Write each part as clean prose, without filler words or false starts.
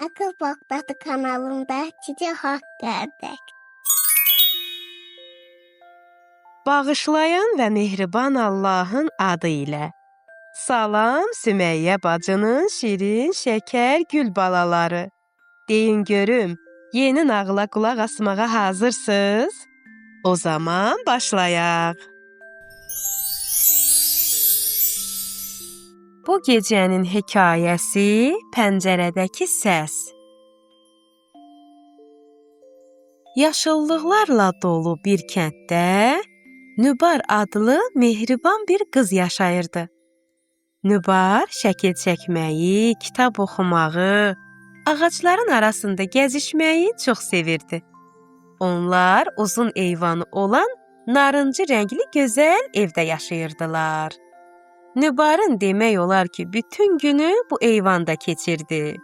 Akıl Bakdatı kanalında sizə haqq gəldik. Bağışlayan və mehriban Allahın adı ilə. Salam Sümeyyə bacının şirin, şəkər, gül balaları. Deyin görüm, yeni nağıla qulaq asmağa hazırsınız? O zaman başlayaq. Bu gecənin hekayəsi Pəncərədəki səs. Yaşıllıqlarla dolu bir kənddə Nübar adlı mehriban bir qız yaşayırdı. Nübar şəkil çəkməyi, kitab oxumağı, ağacların arasında gəzişməyi çox sevirdi. Onlar uzun eyvanı olan narıncı rəngli gözəl evdə yaşayırdılar. Nübarın demək olar ki, bütün günü bu eyvanda keçirdi.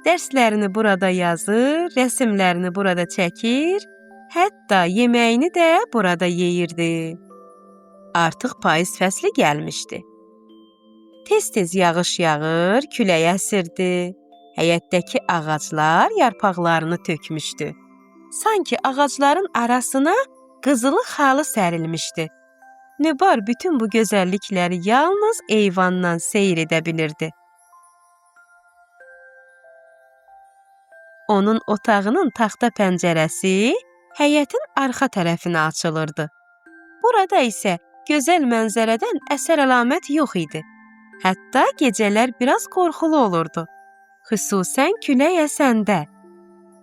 Dərslərini burada yazır, rəsmlərini burada çəkir, hətta yeməyini də burada yeyirdi. Artıq payız fəsli gəlmişdi. Tez-tez yağış yağır, külək əsirdi. Həyətdəki ağaclar yarpaqlarını tökmüşdü. Sanki ağacların arasına qızılı xalı sərilmişdi. Nübar bütün bu gözəllikləri yalnız eyvandan seyr edə bilirdi. Onun otağının taxta pəncərəsi həyətin arxa tərəfinə açılırdı. Burada isə gözəl mənzərədən əsər-əlamət yox idi. Hətta gecələr biraz qorxulu olurdu. Xüsusən külək əsəndə.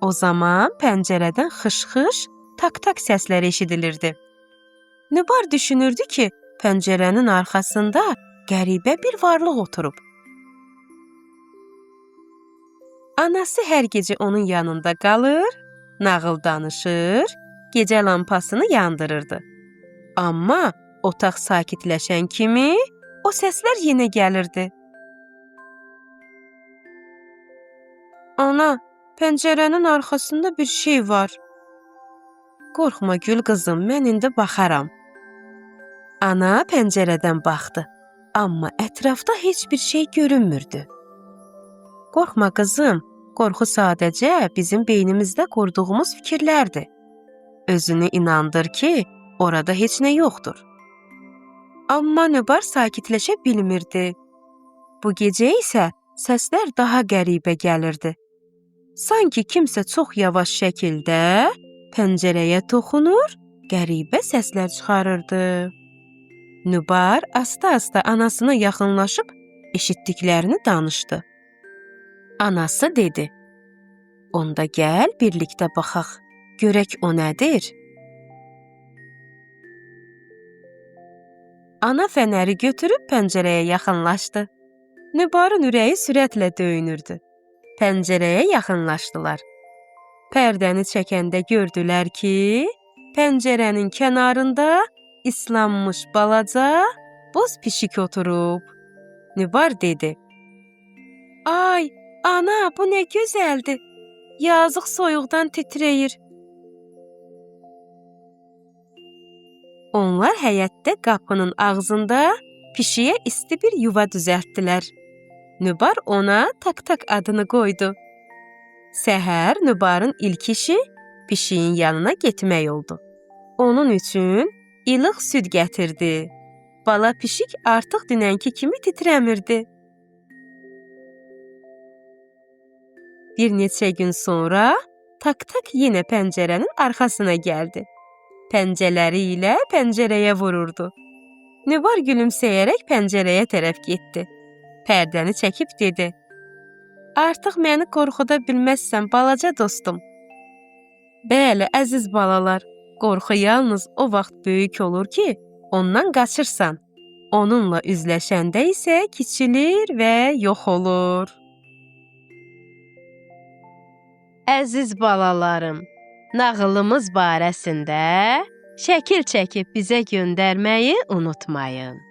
O zaman pəncərədən xış-xış, tak-tak səslər eşidilirdi. Nübar düşünürdü ki, pəncərənin arxasında qəribə bir varlıq oturub. Anası hər gecə onun yanında qalır, nağıl danışır, gecə lampasını yandırırdı. Amma otaq sakitləşən kimi o səslər yenə gəlirdi. Ana, pəncərənin arxasında bir şey var. Qorxma gül qızım, mən indi baxaram. Ana pəncərədən baxdı, amma ətrafda heç bir şey görünmürdü. Qorxma qızım, qorxu sadəcə bizim beynimizdə qurduğumuz fikirlərdir. Özünü inandır ki, orada heç nə yoxdur. Amma Nübar sakitləşə bilmirdi. Bu gecə isə səslər daha qəribə gəlirdi. Sanki kimsə çox yavaş şəkildə pəncərəyə toxunur, qəribə səslər çıxarırdı. Nübar asta-asta anasına yaxınlaşıb eşitdiklərini danışdı. Anası dedi, onda gəl birlikdə baxaq, görək o nədir? Ana fənəri götürüb pəncərəyə yaxınlaşdı. Nübarın ürəyi sürətlə döyünürdü. Pəncərəyə yaxınlaşdılar. Pərdəni çəkəndə gördülər ki, pəncərənin kənarında islanmış balaca boz pişik oturub. Nübar dedi, ay, ana, bu nə gözəldir. Yazıq soyuqdan titrəyir. Onlar həyətdə qapının ağzında pişiyə isti bir yuva düzəltdilər. Nübar ona tak-tak adını qoydu. Səhər Nübarın ilk işi pişiyin yanına getmək oldu. Onun üçün ilıq süd gətirdi. Bala pişik artıq dünənki kimi titrəmirdi. Bir neçə gün sonra tak-tak yenə pəncərənin arxasına gəldi. Pəncələri ilə pəncərəyə vururdu. Nübar gülümsəyərək pəncərəyə tərəf getdi. Pərdəni çəkib dedi, artıq məni qorxuda bilməzsən, balaca dostum. Bəli, əziz balalar, qorxu yalnız o vaxt böyük olur ki, ondan qaçırsan. Onunla üzləşəndə isə kiçilir və yox olur. Əziz balalarım, nağılımız barəsində şəkil çəkib bizə göndərməyi unutmayın.